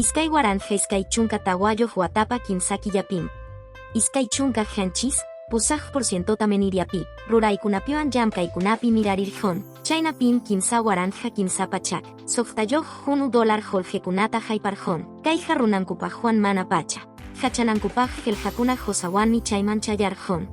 Iskay waranja iskay chunka tawayo huatapa kimsaki yapim. Iskay chunka hanchis, pusaj porcientota meniriapi, ruraykunapiwan llamkaykunapi mirarirjon, chaynapim kimsa waranja kimsa pachak, softayoq $1 holjekunata hayparjon, kayja runankupajuan mana pacha, hachanankupaj heljakuna josawanmi chayman chayarjon.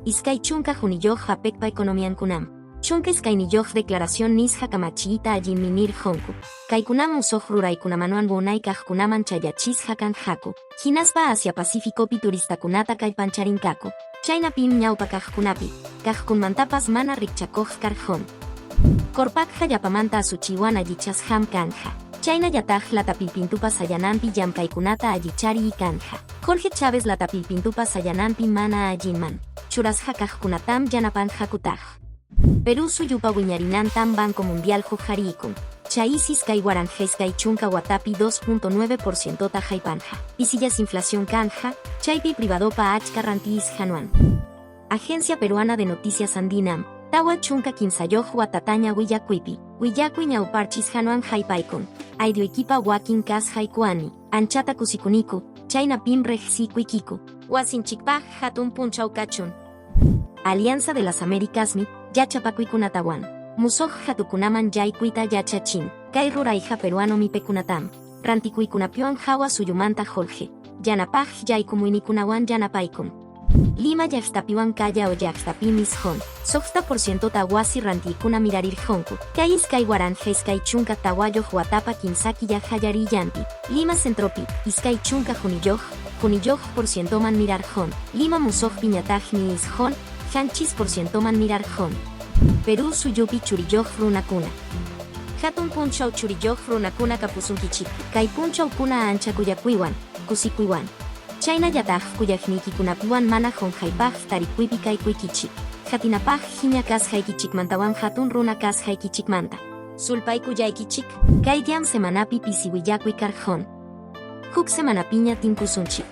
Iskay chunka juniyoq hapekpa economiankunam. Chunka iskayniyoq declaración nisja kamachita allin minir honku. Kaykunam usoq ruraykunamanuan bunay kajkunaman chayachisja kanjaku. Hinaspa Asia Pacíficopi turistakunata kaypancharinkaku. Chaynapim ñawpa kajkunapi, kajkunmantapas mana rikchakoq karjon. Korpakja yapamanta asuchiwan allichas ham kanja. Chayna yataj latapilpintupas allananpi llamkaykunata allichari y kanja. Jorge Chávez latapilpintupas allananpi mana allinman. Churasja kajkunatam yanapanja kutaj. Perú suyupa wiñarinantan Banco Mundial jujarikun. Chaisis kay waranjes kay chunka watapi 2.9% tajaypanja. Isillas inflación kanja, chaypi privadopa achka rantiis januan. Agencia Peruana de Noticias Andinam. Tawa chunka kinsayoq watataña willakuipi. Willakui ñawparchis januan haypaikun. Aidio equipa wakin kas haikuani. Anchata kusikuniku. Chaynapim rejsikuikiku. Wasinchikpaj hatun punchaw kachun. Alianza de las Américas mi, yachapakuikunatawan. Musoj hatukunaman yaykuita yachachin. Kay rurayja peruano mi pekunatam. Rantikuikunapion hawa suyumanta Jorge. Yanapaj yaykumuinikunawan yanapaikun. Lima yaxtapiwan kaya o yaxtapimis hon. Softa % tawasi rantikuna mirarir honku. Kay iskay waranja iskay chunka tawayo huatapa kinsaki yajayari yampi. Lima centropi, iskay chunka juniyoq % man mirar hon. Lima musoj piñataj ni is hon. Hanchis % man mirar hon. Perú suyupi churiyoq runakuna. Hatun punchaw churiyoq runakuna kapusunkichik. Kay punchaw kuna ancha kuyakuiwan, kusikuiwan. Chayna yataj kuyajnikikunapiwan mana honjaypaj tarikuipi kaykuikichik. Hatinapaj hiña kas haykichikmantawan hatun runa kas haykichikmanta. Sulpay kuyaykichik, kay diam semanapi pisiwillakui karjon. Huk semanapiña tinkusunchik.